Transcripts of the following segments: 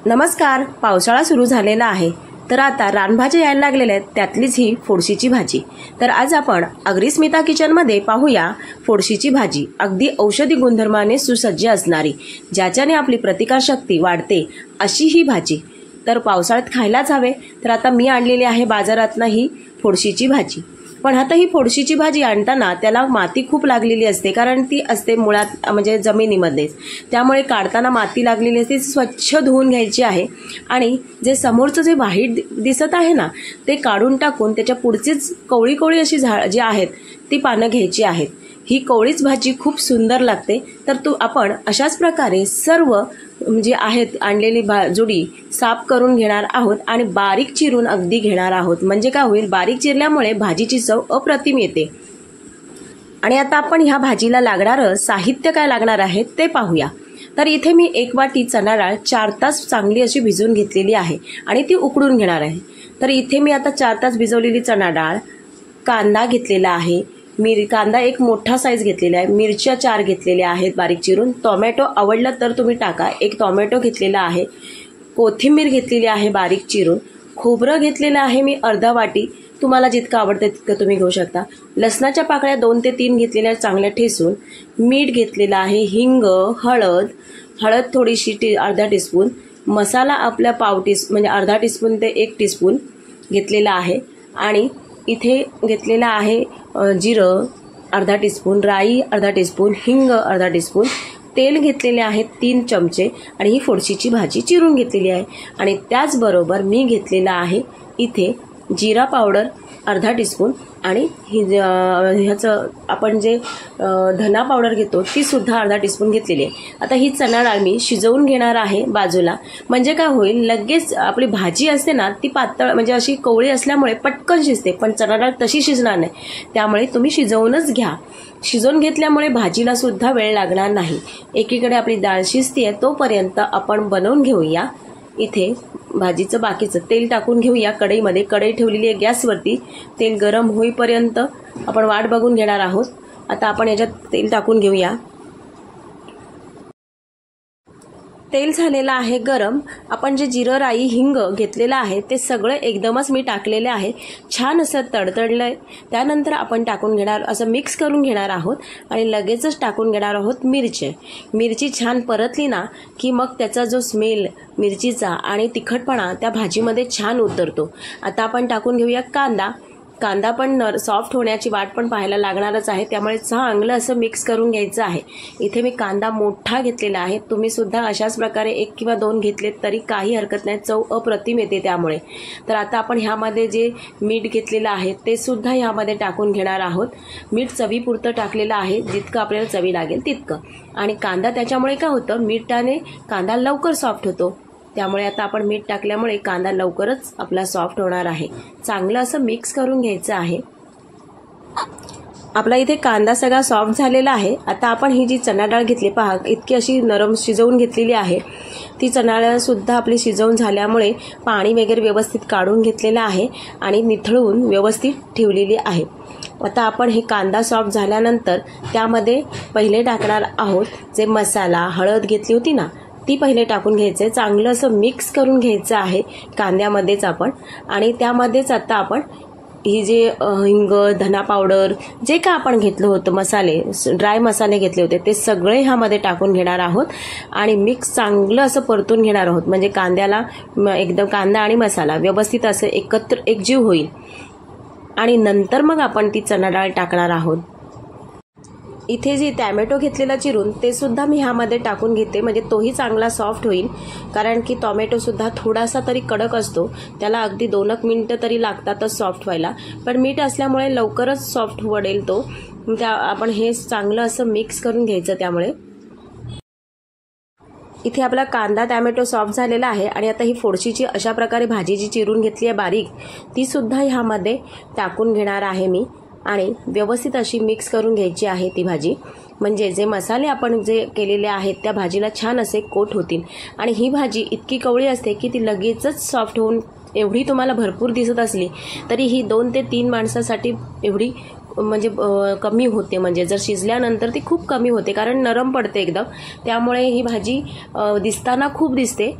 नमस्कार. पावसाळा सुरू झालेला आहे, तर आता रानभाज्या यायला लागलेल्या आहेत, त्यातलीच ही फोडशीची भाजी. तर आज आपण अग्रिस्मिता किचनमध्ये पाहूया फोडशीची भाजी. अगदी औषधी गुणधर्माने सुसज्ज असणारी, ज्याच्याने आपली प्रतिकारशक्ती वाढते अशी ही भाजी. तर पावसाळ्यात खायलाच हवे. तर आता मी आणलेली आहे बाजारातनं ही फोडशीची भाजी. पण आता ही फोडशीची भाजी आणताना त्याला माती खूप लागलेली असते, कारण ती असते मुळात म्हणजे जमिनीमध्येच. त्यामुळे काढताना माती लागलेली असते, स्वच्छ धुवून घ्यायची आहे. आणि जे समोरचं जे व्हाईट दिसत आहे ना, ते काढून टाकून त्याच्या पुढचीच कवळी कवळी अशी जी आहेत ती पानं घ्यायची आहेत. ही कवळीच भाजी खूप सुंदर लागते. तर आपण अशाच प्रकारे सर्व जे आहेत आणलेली जोडी साफ करून घेणार आहोत आणि बारीक चिरून अगदी घेणार आहोत. म्हणजे काय होईल, बारीक चिरल्यामुळे भाजीची चव अप्रतिम येते. आणि आता आपण ह्या भाजीला लागणारं साहित्य काय लागणार आहे ते पाहूया. तर इथे मी 1 वाटी चणा डाळ 4 तास चांगली अशी भिजवून घेतलेली आहे आणि ती उकडून घेणार आहे. तर इथे मी आता 4 तास भिजवलेली चणा डाळ, कांदा घेतलेला आहे, कांदा एक मोठा साईज घेतलेला आहे, मिरच्या 4 घेतलेल्या आहेत बारीक चिरून, टोमॅटो आवडला तर तुम्ही टाका, 1 टोमॅटो घेतलेला आहे, कोथिंबीर घेतलेली आहे बारीक चिरून, खोबरं घेतलेलं आहे मी अर्धा वाटी, तुम्हाला जितकं आवडतं तितकं तुम्ही घेऊ शकता, लसणाच्या पाकळ्या 2 ते 3 घेतलेल्या चांगल्या ठेसून, मीठ घेतलेलं आहे, हिंग, हळद थोडीशी अर्धा टीस्पून, मसाला आपल्या म्हणजे अर्धा टीस्पून ते 1 टीस्पून घेतलेला आहे. आणि इथे घेतलेला आहे जिरं अर्धा टीस्पून, राई अर्धा टीस्पून, हिंग अर्धा टीस्पून, तेल घेतलेले आहे 3 चमचे आणि ही फोडशीची भाजी चिरून घेतलेली आहे. आणि त्याचबरोबर मी घेतलेला आहे इथे जिरा पावडर अर्धा टीस्पून आणि ह्याचं आपण जे धना पावडर घेतो ती सुद्धा अर्धा टीस्पून घेतलेली आहे. आता ही चणा डाळ मी शिजवून घेणार आहे बाजूला. म्हणजे काय होईल, लगेच आपली भाजी असते ना ती पातळ म्हणजे अशी कवळी असल्यामुळे पटकन शिजते, पण चणा डाळ तशी शिजणार नाही. त्यामुळे तुम्ही शिजवूनच घ्या. शिजवून घेतल्यामुळे भाजीला सुद्धा वेळ लागणार नाही. एकीकडे आपली डाळ शिजते तोपर्यंत आपण बनवून घेऊया इथे भाजीचं बाकीचं. तेल टाकून घेऊया कढईमध्ये. कढई ठेवलेली आहे गॅसवरती. तेल गरम होईपर्यंत आपण वाट बघून घेणार आहोत. आता आपण याच्यात तेल टाकून घेऊया. तेल झालेलं आहे गरम. आपण जे जिरं, राई, हिंग घेतलेलं आहे ते सगळं एकदमच मी टाकलेले आहे. छान असं तडतडलंय. त्यानंतर आपण टाकून घेणार, असं मिक्स करून घेणार आहोत आणि लगेचच टाकून घेणार आहोत मिरची छान परतली ना की मग त्याचा जो स्मेल मिरचीचा आणि तिखटपणा त्या भाजीमध्ये छान उतरतो. आता आपण टाकून घेऊया कांदा पण सॉफ्ट होण्याची वाट पण पाहायला लागणारच आहे, त्यामुळे चांगलं असं मिक्स करून घ्यायचं आहे. इथे मी कांदा मोठा घेतलेला आहे. तुम्ही सुद्धा अशाच प्रकारे 1 किंवा 2 घेतलेत तरी काही हरकत नाही, चव अप्रतिम येते त्यामुळे. तर आता आपण ह्यामध्ये जे मीठ घेतलेलं आहे ते सुद्धा ह्यामध्ये टाकून घेणार आहोत. मीठ चवीपुरतं टाकलेलं आहे, जितकं आपल्याला चवी लागेल तितकं. आणि कांदा त्याच्यामुळे काय होतं, मिठाने कांदा लवकर सॉफ्ट होतो. त्यामुळे आता आपण मीठ टाकल्यामुळे कांदा लवकरच आपला सॉफ्ट होणार आहे. चांगलं असं मिक्स करून घ्यायचं आहे. आपला इथे कांदा सगळा सॉफ्ट झालेला आहे. आता आपण ही जी चणा डाळ घेतली पहा, इतकी अशी नरम शिजवून घेतलेली आहे. ती चणा डाळ सुद्धा आपली शिजवून झाल्यामुळे पाणी वगैरे व्यवस्थित काढून घेतलेलं आहे आणि निथळून व्यवस्थित ठेवलेली आहे. आता आपण हे कांदा सॉफ्ट झाल्यानंतर त्यामध्ये पहिले टाकणार आहोत जे मसाला, हळद घेतली होती ना ती पहिले टाकून घ्यायचं आहे. चांगलं असं मिक्स करून घ्यायचं आहे कांद्यामध्येच आपण. आणि त्यामध्येच आता आपण ही जे हिंग, धना पावडर जे का आपण घेतलं होतं मसाले, ड्राय मसाले घेतले होते ते सगळे ह्यामध्ये टाकून घेणार आहोत आणि मिक्स चांगलं असं परतून घेणार आहोत. म्हणजे कांद्याला एकदम कांदा आणि मसाला व्यवस्थित असं एकत्र एकजीव होईल. आणि नंतर मग आपण ती चणा डाळ टाकणार आहोत. इथे जे टोमॅटो घेतलेला चिरून ते सुद्धा मी ह्यामध्ये टाकून घेते, म्हणजे तोही चांगला सॉफ्ट होईल. कारण की टोमॅटो सुद्धा थोडासा तरी कडक असतो, त्याला अगदी 2 मिनिटं तरी लागतातच सॉफ्ट व्हायला. पण मीठ असल्यामुळे लवकरच सॉफ्ट वडेल तो. आपण हे चांगलं असं मिक्स करून घ्यायचं. त्यामुळे इथे आपला कांदा टोमॅटो सॉफ्ट झालेला आहे. आणि आता ही फोडशीची अशा प्रकारे भाजी जी चिरून घेतली आहे बारीक, ती सुद्धा ह्यामध्ये टाकून घेणार आहे मी आणि व्यवस्थित अशी मिक्स करून घ्यायची आहे ती भाजी. म्हणजे जे मसाले आपण जे केलेले आहेत त्या भाजीला छान असे कोट होतील. आणि ही भाजी इतकी कवळी असते की ती लगेचच सॉफ्ट होऊन एवढी तुम्हाला भरपूर दिसत असली तरी ही 2 ते 3 माणसासाठी एवढी म्हणजे कमी होते. म्हणजे जर शिजल्यानंतर ती खूप कमी होते कारण नरम पडते एकदम. त्यामुळे ही भाजी दिसताना खूप दिसते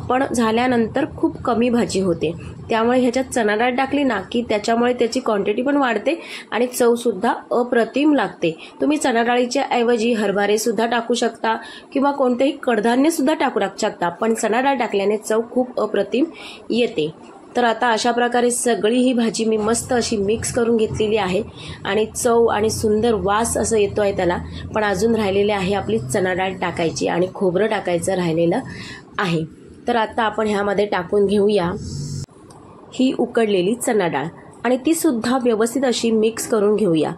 पण झाल्यानंतर खूप कमी भाजी होते. त्यामुळे ह्याच्यात चणा डाळ टाकली ना की त्याच्यामुळे त्याची क्वांटिटी पण वाढते आणि चवसुद्धा अप्रतिम लागते. तुम्ही चणा डाळीच्या ऐवजी हरभरे सुद्धा टाकू शकता किंवा कोणतेही कडधान्य सुद्धा टाकू शकता, पण चणा डाळ टाकल्याने चव खूप अप्रतिम येते. तर आता अशा प्रकारे सगळी ही भाजी मी मस्त अशी मिक्स करून घेतलेली आहे आणि चव आणि सुंदर वास असं येतो आहे त्याला. पण अजून राहिलेली आहे आपली चणा डाळ टाकायची आणि खोबरं टाकायचं राहिलेलं आहे. तर आता आपण ह्यामध्ये टाकून घेऊया ही उकडलेली चणा डाळ आणि ती सुद्धा व्यवस्थित अशी मिक्स करून घेऊया.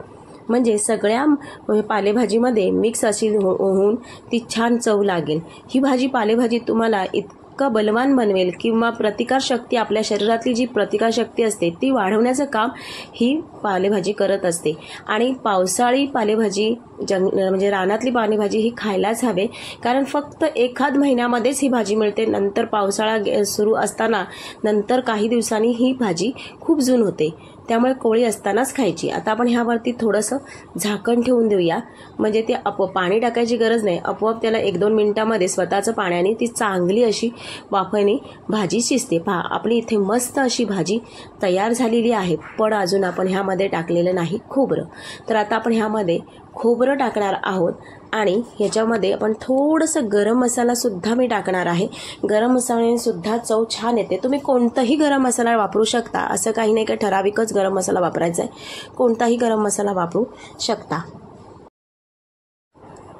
म्हणजे सगळ्या पालेभाजीमध्ये मिक्स अशी होऊन ती छान चव लागेल. ही भाजी पालेभाजी तुम्हाला इतकं बलवान बनवेल किंवा प्रतिकारशक्ती, आपल्या शरीरातली जी प्रतिकारशक्ती असते ती वाढवण्याचं काम ही पालेभाजी करत असते. आणि पावसाळी पालेभाजी म्हणजे रानातली पालेभाजी ही खायलाच हवे, कारण फक्त एखाद महिन्यामध्येच ही भाजी मिळते. नंतर पावसाळा सुरू असताना नंतर काही दिवसांनी ही भाजी खूप जून होते, त्यामुळे कोळी असतानाच खायची. आता आपण ह्यावरती थोडंसं झाकण ठेवून देऊया, म्हणजे ते पाणी टाकायची गरज नाही, आपोआप त्याला 1-2 मिनिटांमध्ये स्वतःचं पाण्याने ती चांगली अशी वाफेने भाजी शिजते. पहा, आपली इथे मस्त अशी भाजी तयार झालेली आहे. पण अजून आपण ह्यामध्ये टाकलेलं नाही खोबरं. तर आता आपण ह्यामध्ये खोबरं टाकणार आहोत आणि ह्याच्यामध्ये आपण थोडंसं गरम मसाला सुद्धा मी टाकणार आहे. गरम मसाल्याने सुद्धा चव छान येते. तुम्ही कोणताही गरम मसाला वापरू शकता, असं काही नाही की ठराविकच गरम मसाला वापरायचा आहे, कोणताही गरम मसाला वापरू शकता.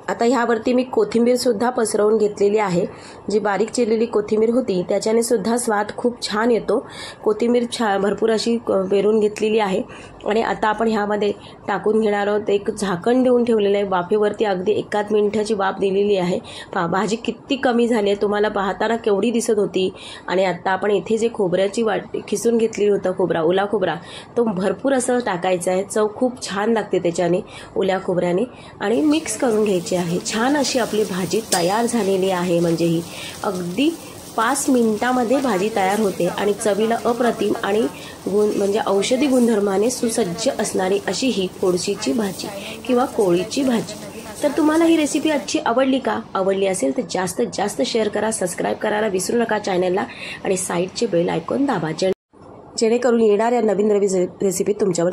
आता ह्यावरती मी कोथिंबीर सुद्धा पसरवून घेतलेली आहे. जी बारीक चिरलेली कोथिंबीर होती त्याच्याने सुद्धा स्वाद खूप छान येतो. कोथिंबीर भरपूर अशी पेरून घेतलेली आहे आणि आता आपण ह्यामध्ये टाकून घेणार आहोत. एक झाकण देऊन ठेवलेलं आहे वाफेवरती, अगदी 1 मिनिटाची वाफ दिलेली आहे. पहा, भाजी किती कमी झाली आहे, तुम्हाला पाहताना केवढी दिसत होती. आणि आता आपण इथे जे खोबऱ्याची खिसून घेतलेली होतं खोबरा, ओला खोबरा, तो भरपूर असं टाकायचा आहे. चव खूप छान लागते त्याच्याने, ओल्या खोबऱ्याने. आणि मिक्स करून घ्यायची आहे. छान अशी आपली भाजी तयार झालेली आहे. म्हणजे ही अगदी 5 मिनिटामध्ये भाजी तयार होते आणि चवीला अप्रतिम आणि म्हणजे औषधी गुणधर्माने सुसज्ज असणारी अशी ही फोडशीची भाजी किंवा कोळीची भाजी. तर तुम्हाला ही रेसिपी आजची आवडली का? आवडली असेल तर जास्तीत जास्त शेअर करा, सबस्क्राईब करायला विसरू नका चॅनलला आणि साईडचे बेल आयकॉन दाबा, जेणेकरून येणाऱ्या नवीन रेसिपी तुमच्यावर